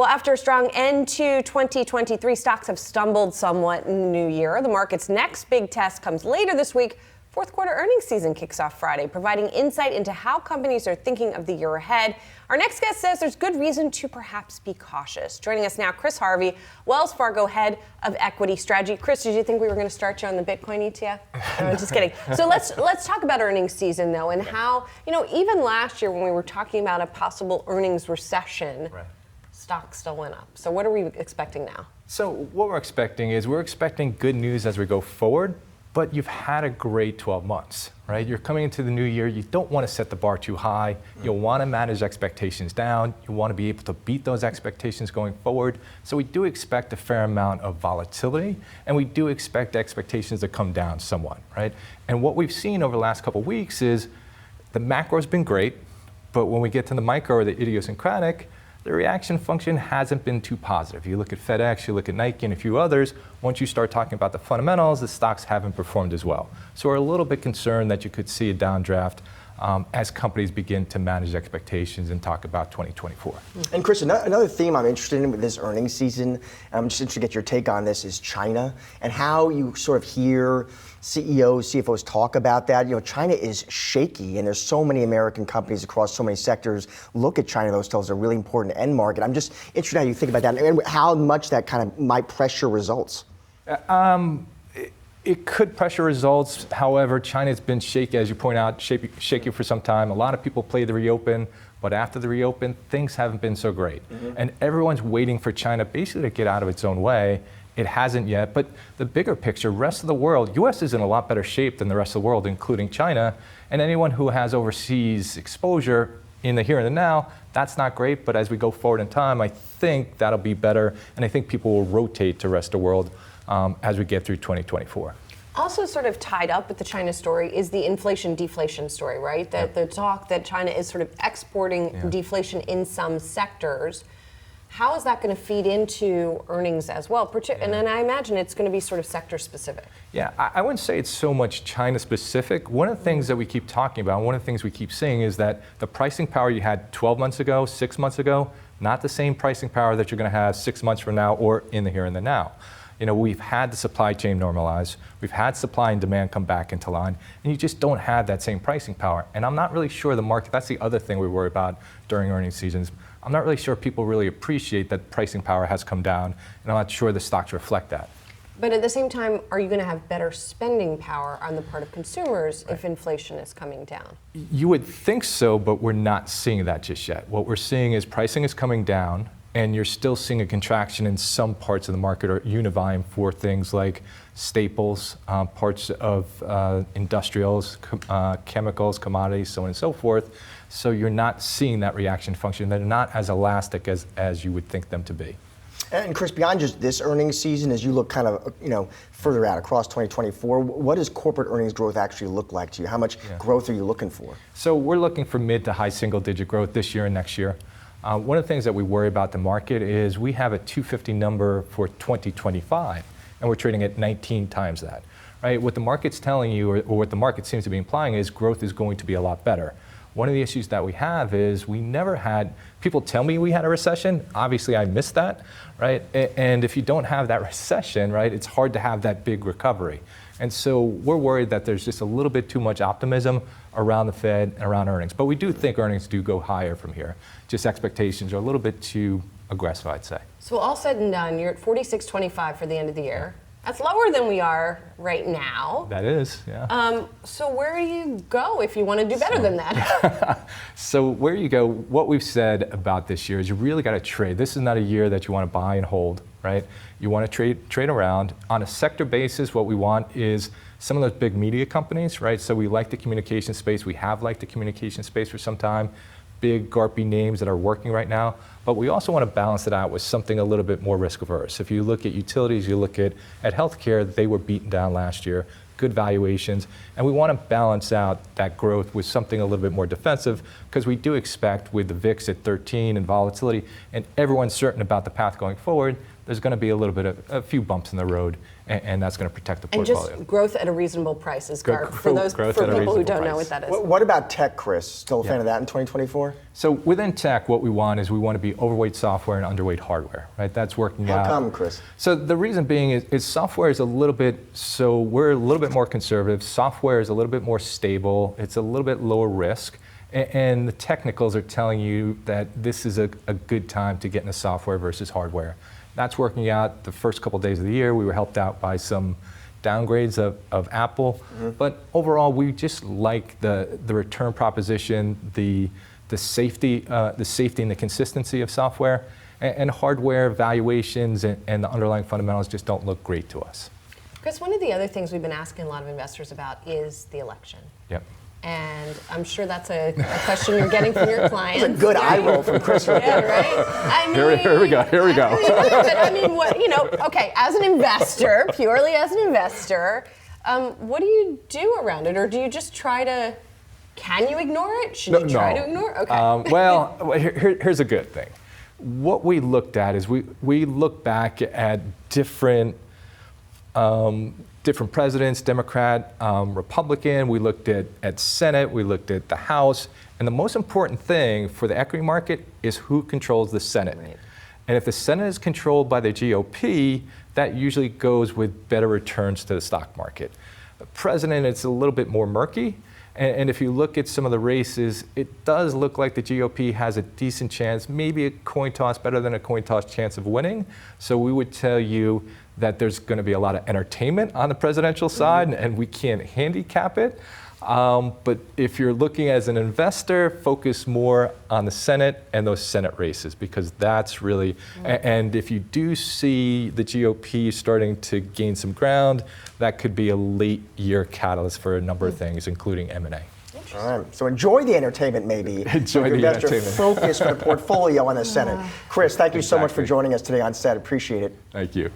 Well, after a strong end to 2023, stocks have stumbled somewhat in the new year. The market's next big test comes later this week. Fourth quarter earnings season kicks off Friday, providing insight into how companies are thinking of the year ahead. Our next guest says there's good reason to perhaps be cautious. Joining us now, Chris Harvey, Wells Fargo Head of Equity Strategy. Chris, did you think we were going to start you on the Bitcoin ETF? No, I'm just kidding. So let's talk about earnings season, though, and how, even last year when we were talking about a possible earnings recession, stocks still went up. So what are we expecting now? So what we're expecting good news as we go forward. But you've had a great 12 months, right? You're coming into the new year. You don't want to set the bar too high. You want to manage expectations down. You want to be able to beat those expectations going forward. So we do expect a fair amount of volatility, and we do expect expectations to come down somewhat, right? And what we've seen over the last couple of weeks is the macro's been great, but when we get to the micro or the idiosyncratic, the reaction function hasn't been too positive. You look at FedEx, you look at Nike and a few others, once you start talking about the fundamentals, the stocks haven't performed as well. So we're a little bit concerned that you could see a downdraft as companies begin to manage expectations and talk about 2024. And Chris, another theme I'm interested in with this earnings season, I'm just interested to get your take on this, is China and how you sort of hear CEOs, CFOs talk about that. China is shaky, and there's so many American companies across so many sectors look at China, those still as a really important end market. I'm just interested how you think about that and how much that kind of might pressure results. It could pressure results. However, China's been shaky, as you point out, shaky for some time. A lot of people play the reopen, but after the reopen, things haven't been so great. And everyone's waiting for China basically to get out of its own way. It hasn't yet, but the bigger picture, rest of the world, US is in a lot better shape than the rest of the world, including China. And anyone who has overseas exposure in the here and the now, that's not great, but as we go forward in time, I think that'll be better, and I think people will rotate to the rest of the world as we get through 2024. Also sort of tied up with the China story is the inflation-deflation story, right? That the talk that China is sort of exporting deflation in some sectors. How is that going to feed into earnings as well? And then I imagine it's going to be sort of sector-specific. Yeah, I wouldn't say it's so much China-specific. One of the things that we keep talking about, one of the things we keep seeing is that the pricing power you had 12 months ago, 6 months ago, not the same pricing power that you're going to have 6 months from now or in the here and the now. We've had the supply chain normalize. We've had supply and demand come back into line, and you just don't have that same pricing power. And I'm not really sure the market, that's the other thing we worry about during earnings seasons. I'm not really sure people really appreciate that pricing power has come down, and I'm not sure the stocks reflect that. But at the same time, are you going to have better spending power on the part of consumers if inflation is coming down? You would think so, but we're not seeing that just yet. What we're seeing is pricing is coming down, and you're still seeing a contraction in some parts of the market or univying for things like staples, parts of industrials, chemicals, commodities, so on and so forth. So you're not seeing that reaction function. They're not as elastic as you would think them to be. And Chris, beyond just this earnings season, as you look kind of further out across 2024, what does corporate earnings growth actually look like to you? How much growth are you looking for? So we're looking for mid to high single-digit growth this year and next year. One of the things that we worry about the market is we have a 250 number for 2025, and we're trading at 19 times that. Right? What the market's telling you, or what the market seems to be implying, is growth is going to be a lot better. One of the issues that we have is we never had, people tell me we had a recession. Obviously, I missed that, right? And if you don't have that recession, right, it's hard to have that big recovery. And so we're worried that there's just a little bit too much optimism around the Fed and around earnings. But we do think earnings do go higher from here. Just expectations are a little bit too aggressive, I'd say. So all said and done, you're at 46.25 for the end of the year. That's lower than we are right now. That is, yeah. So where do you go if you want to do better than that? So where you go, what we've said about this year is you really got to trade. This is not a year that you want to buy and hold, right? You want to trade around. On a sector basis, what we want is some of those big media companies, right? So we like the communication space. We have liked the communication space for some time. Big GARPy names that are working right now, but we also want to balance it out with something a little bit more risk averse. If you look at utilities, you look at healthcare, they were beaten down last year. good valuations, and we want to balance out that growth with something a little bit more defensive, because we do expect with the VIX at 13 and volatility, and everyone's certain about the path going forward, there's going to be a few bumps in the road, and that's going to protect the portfolio. And just growth at a reasonable price is for people who don't know what that is. What about tech, Chris? Still a fan of that in 2024? So within tech, what we want to be overweight software and underweight hardware, right? That's working out. How come, Chris? So the reason being is software is we're a little bit more conservative. Software is a little bit more stable. It's a little bit lower risk. And the technicals are telling you that this is a good time to get into software versus hardware. That's working out. The first couple of days of the year, we were helped out by some downgrades of Apple. But overall, we just like the return proposition, the safety and the consistency of software, and hardware valuations and the underlying fundamentals just don't look great to us. Chris, one of the other things we've been asking a lot of investors about is the election. Yep. And I'm sure that's a question you're getting from your clients. That's a good eye roll from Chris right Yeah, there. right? I mean, Here we go. But I mean, okay, as an investor, purely as an investor, what do you do around it? Or do you just can you ignore it? Should you try to ignore it? Okay. Well, here's a good thing. What we looked at is we look back at different presidents, Democrat, Republican. We looked at Senate, we looked at the House, and the most important thing for the equity market is who controls the Senate. Right. And if the Senate is controlled by the GOP, that usually goes with better returns to the stock market. The president, it's a little bit more murky. And if you look at some of the races, it does look like the GOP has a decent chance, maybe a coin toss, better than a coin toss chance of winning. So we would tell you that there's going to be a lot of entertainment on the presidential side, and we can't handicap it. But if you're looking as an investor, focus more on the Senate and those Senate races, because that's really, and if you do see the GOP starting to gain some ground, that could be a late year catalyst for a number of things, including M&A. All right, so enjoy the entertainment maybe. Enjoy the investor entertainment. Focus for the portfolio on the Senate. Chris, thank you so much for Exactly. joining us today on set. Appreciate it. Thank you.